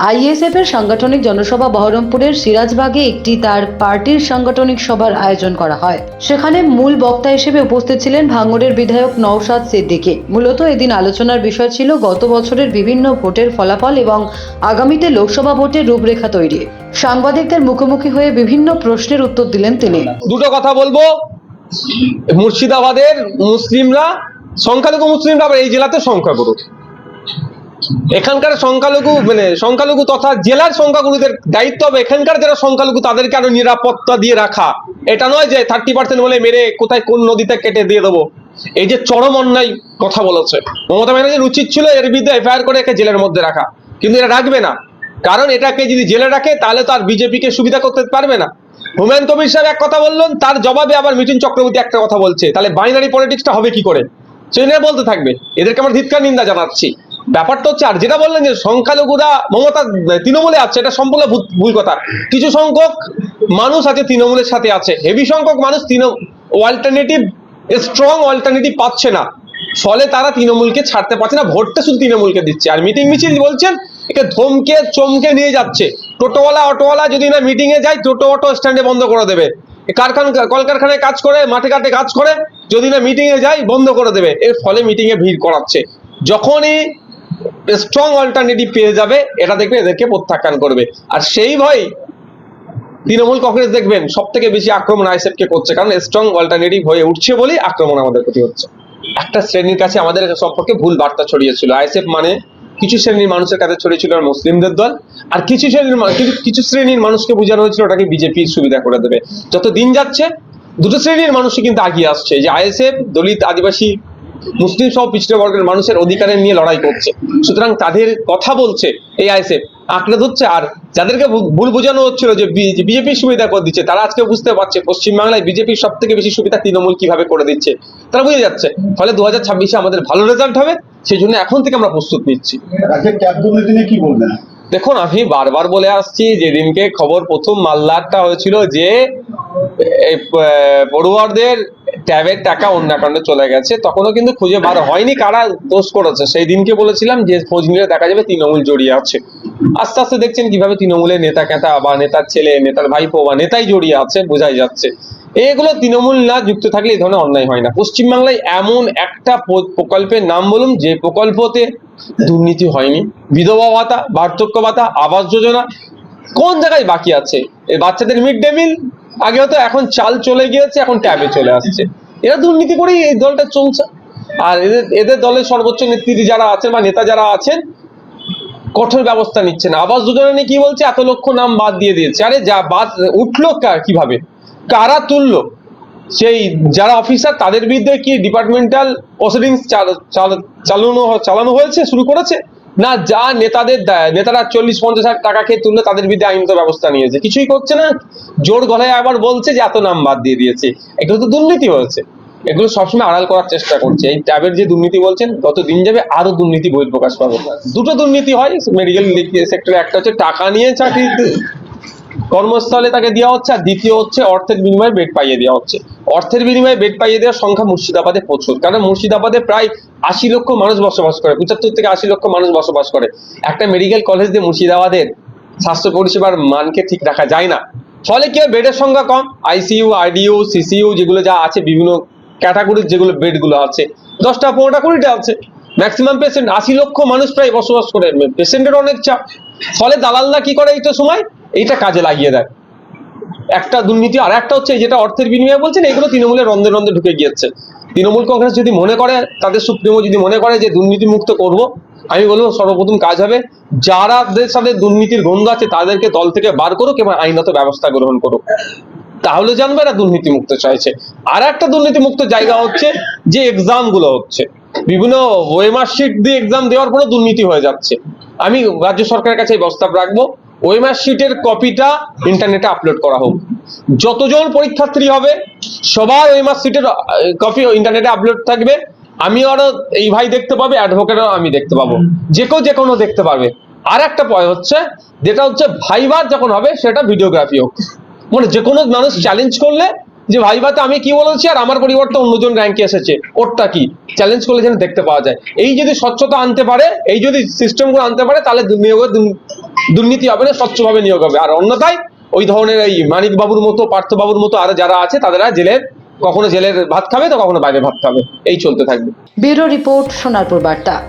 ISF এর সাংগঠনিক জনসভা বহরমপুরের সিরাজবাগে একটি তার পার্টির সাংগঠনিক সভার আয়োজন করা হয়। সেখানে মূল বক্তা হিসেবে উপস্থিত ছিলেন ভাঙড়ের বিধায়ক নওশাদ সিদ্দিকী। মূলত এদিন আলোচনার বিষয় ছিল গত বছরের বিভিন্ন ভোটের ফলাফল এবং আগামীতে লোকসভা ভোটের রূপরেখা তৈরি। সাংবাদিকদের মুখোমুখি হয়ে বিভিন্ন প্রশ্নের উত্তর দিলেন তিনি। দুটো কথা বলবো, মুর্শিদাবাদের মুসলিমরা সংখ্যালঘু মুসলিমরা আবার এই জেলাতে সংখ্যাগুরু। এখানকার সংখ্যালঘু তথা জেলার সংখ্যাগুরুদের দায়িত্ব হবে এখানকার যারা সংখ্যালঘু তাদেরকে আরো নিরাপত্তা দিয়ে রাখা। এটা নয় যে 30% বলে মেরে কোথায় কোন নদীতে কেটে দিয়ে দেবো। এই যে চরম অন্যায় কথা বলেছে মমতা ব্যানার্জির উচিত ছিল এর বিরুদ্ধে এফআইআর করে একে জেলের মধ্যে রাখা, কিন্তু এরা রাখবে না। কারণ এটাকে যদি জেলে রাখে তাহলে তো আর বিজেপিকে সুবিধা করতে পারবে না। হুমায়ুন কবির সাহেব এক কথা বললেন, তার জবাবে আবার মিঠুন চক্রবর্তী একটা কথা বলছে, তাহলে বাইনারি পলিটিক্সটা হবে কি করে? সেটা বলতে থাকবে। এদেরকে আমরা ধিক্কার নিন্দা জানাচ্ছি। ব্যাপারটা হচ্ছে, আর যেটা বললেন যে সংখ্যালঘুরা মমতা তৃণমূলে আছে, এটা সম্পূর্ণ ভুল কথা। কিছু সংখ্যক মানুষ আছে তৃণমূলের সাথে আছে, হেভি সংখ্যক মানুষ স্ট্রং অল্টারনেটিভ পাচ্ছে না, ফলে তারা তৃণমূলকে ছাড়তে পারছে না, ভোটটা শুধু তৃণমূলকে দিচ্ছে। আর মিটিং মিছিল বলছেন, একে ধমকে চমকে নিয়ে যাচ্ছে। টোটোওয়ালা অটোওয়ালা যদি না মিটিং এ যায়, টোটো অটো স্ট্যান্ডে বন্ধ করে দেবে। কলকারখানায় কাজ করে, মাঠে ঘাটে কাজ করে, যদি না মিটিং এ যায় বন্ধ করে দেবে। এর ফলে মিটিং এ ভিড় করাচ্ছে। যখনই স্ট্রং অল্টারনেটিভ পেয়ে যাবে, এটা দেখবে এদেরকে প্রত্যাখ্যান করবে। আর সেই ভয় তৃণমূল কংগ্রেস দেখবেন সব থেকে বেশি আক্রমণ আইএসএফ কে করছে, কারণ স্ট্রং অল্টারনেটিভ হয়ে উঠছে বলেই আক্রমণ আমাদের প্রতি হচ্ছে। একটা শ্রেণীর কাছে আমাদের সম্পর্কে ভুল বার্তা ছড়িয়েছিল। আইএসএফ মানে কিছু শ্রেণীর মানুষের কাছে ছড়িয়েছিল মুসলিমদের দল, আর কিছু শ্রেণীর মানুষকে বোঝানো হয়েছিল ওটাকে বিজেপির সুবিধা করে দেবে। যত দিন যাচ্ছে দুটো শ্রেণীর মানুষই কিন্তু আগিয়ে আসছে, যে আইএসএফ দলিত, আদিবাসী, মুসলিম সহ পিছিয়ে বর্গের মানুষের অধিকারের নিয়ে লড়াই করছে। সুতরাং তাদের কথা বলছে এই আইএসএফ, আঁকড়ে ধরছে। আর যাদেরকে ভুল বোঝানো হচ্ছিল যে বিজেপির সুবিধা করে দিচ্ছে, তারা আজকে বুঝতে পারছে পশ্চিমবাংলায় বিজেপির সব থেকে বেশি সুবিধা তৃণমূল কিভাবে করে দিচ্ছে, তারা বুঝে যাচ্ছে। ফলে 2026-এ আমাদের ভালো রেজাল্ট হবে, সেই জন্য এখন থেকে আমরা প্রস্তুত নিচ্ছি। কি বলবেন? দেখুন, আমি বারবার বলে আসছি, যেদিনকে খবর প্রথম মাল্লারটা হয়েছিল যে পড়ুয়ারদের ট্যাবের টাকা অন্য অ্যাকাউন্টে চলে গেছে, তখনও কিন্তু খুঁজে বার হয়নি কারা দোষ করেছে। সেই দিনকে বলেছিলাম যে খোঁজ নিলে দেখা যাবে তৃণমূল জড়িয়ে আছে। আস্তে আস্তে দেখছেন কিভাবে তৃণমূলের নেতা ক্যাতা বা নেতার ছেলে, নেতার ভাইপো বা নেতাই জড়িয়ে আছে, বোঝাই যাচ্ছে। এগুলো তৃণমূল না যুক্ত থাকলে এই ধরনের অন্যায় হয় না। পশ্চিমবাংলায় এমন একটা প্রকল্পের নাম বলুন যে প্রকল্পতে দুর্নীতি হয়নি। বিধবা ভাতা, বার্ধক্য ভাতা, আবাস যোজনা, কোন জায়গায় বাকি আছে? এই বাচ্চাদের মিড ডে মিল আগে হতো, এখন চাল চলে গিয়েছে, এখন ট্যাবে চলে আসছে। এরা দুর্নীতি করেই এই দলটা চলছে। আর এদের দলের সর্বোচ্চ নেতৃত্ব যারা আছেন বা নেতা যারা আছেন, কঠোর ব্যবস্থা নিচ্ছে না। আবাস যোজনা নিয়ে কি বলছে, এত লক্ষ নাম বাদ দিয়ে দিয়েছে। আরে যা বাদ উঠলো কিভাবে, কারা তুললো? সেই যারা অফিসার তাদের বিরুদ্ধে কি ডিপার্টমেন্টাল প্রসিডিংস চালানো হয়েছে, শুরু করেছে না? যা নেতারা 40-50 হাজার টাকা খেয়ে তুললে তাদের বিরুদ্ধে আইনত ব্যবস্থা নিয়েছে, কিছুই করছে না। জোর গলায় আবার বলছে যে এত নাম বাদ দিয়ে দিয়েছে। এগুলো তো দুর্নীতি হয়েছে, এগুলো সবসময় আড়াল করার চেষ্টা করছে। এই ট্যাবের যে দুর্নীতি বলছেন, যত দিন যাবে আরো দুর্নীতি বহিঃপ্রকাশ পাবে। দুটো দুর্নীতি হয় মেডিকেল সেক্টরে, একটা হচ্ছে টাকা নিয়ে চাকরি কর্মস্থলে তাকে দেওয়া হচ্ছে, আর দ্বিতীয় হচ্ছে অর্থের বিনিময়ে বেড পাইয়ে দেওয়া হচ্ছে। অর্থের বিনিময়ে বেড পাইয়ে দেওয়ার সংখ্যা মুর্শিদাবাদে প্রচুর, কারণ মুর্শিদাবাদে প্রায় 80 লক্ষ মানুষ বসবাস করে, 75 থেকে 80 লক্ষ মানুষ বসবাস করে। একটা মেডিকেল কলেজ দিয়ে মুর্শিদাবাদের স্বাস্থ্য পরিষেবার মানকে ঠিক রাখা যায় না। ফলে কি হয়, বেডের সংখ্যা কম। আইসিইউ, আইডিইউ, সিসিইউ যেগুলো যা আছে, বিভিন্ন ক্যাটাগরির যেগুলো বেডগুলো আছে, 10টা 15টা 20টা আছে। ম্যাক্সিমাম পেশেন্ট 80 লক্ষ মানুষ প্রায় বসবাস করে, পেশেন্টের অনেক চাপ। ফলে দালালরা কি করে, এইটা সময় এইটা কাজে লাগিয়ে দেয়। একটা দুর্নীতি। আর একটা হচ্ছে যেটা অর্থের বিনিময়ে বলছেন, এগুলো তৃণমূলের রন্ধে রন্ধে ঢুকে গিয়েছে। তৃণমূল কংগ্রেস যদি মনে করে, তাদের সুপ্রিমো যদি মনে করে যে দুর্নীতি মুক্ত করব, আমি বলবো সর্বপ্রথম কাজ হবে যারাদের সাথে দুর্নীতির গন্ধ আছে তাদেরকে দল থেকে বার করুক এবং আইনত ব্যবস্থা গ্রহণ করুক, তাহলে জানবে এরা দুর্নীতি মুক্ত চাইছে। আর একটা দুর্নীতি মুক্ত জায়গা হচ্ছে যে এক্সাম গুলো হচ্ছে, বিভিন্ন ওয়েমার শিট দিয়ে এক্সাম দেওয়ার পরে দুর্নীতি হয়ে যাচ্ছে। আমি রাজ্য সরকারের কাছে এই প্রস্তাব রাখবো, ওয়েমার শিটের কপিটা ইন্টারনেটে আপলোড করা হোক। যতজন পরীক্ষার্থী হবে সবার ওয়েমার শিটের কপি ইন্টারনেটে আপলোড থাকবে। আমিও আরো এই ভাই দেখতে পাবে, অ্যাডভোকেটও আমি দেখতে পাবো, যে কোনো দেখতে পারবে। আর একটা পয়েন্ট হচ্ছে, যেটা হচ্ছে ভাইবার যখন হবে সেটা ভিডিওগ্রাফি হোক। মানে যে কোনো মানুষ চ্যালেঞ্জ করলে যে ভাইভাতে আমি কি বলেছি আর আমার পরিবর্তে অন্যজন র্যাঙ্কে এসেছে, ওরটা কি চ্যালেঞ্জ করলে যেন দেখতে পাওয়া যায়। এই যদি স্বচ্ছতা আনতে পারে, এই যদি সিস্টেমগুলো আনতে পারে, তাহলে দুর্নীতি হবে না, স্বচ্ছভাবে নিয়োগ হবে। আর অন্যথায় ওই ধরনের এই মানিক বাবুর মতো, পার্থবাবুর মতো আর যারা আছে তারা জেলের, কখনো জেলের ভাত খাবে তো কখনো বাইরে ভাত খাবে, এই চলতে থাকবে। ব্যুরো রিপোর্ট, সোনারপুর বার্তা।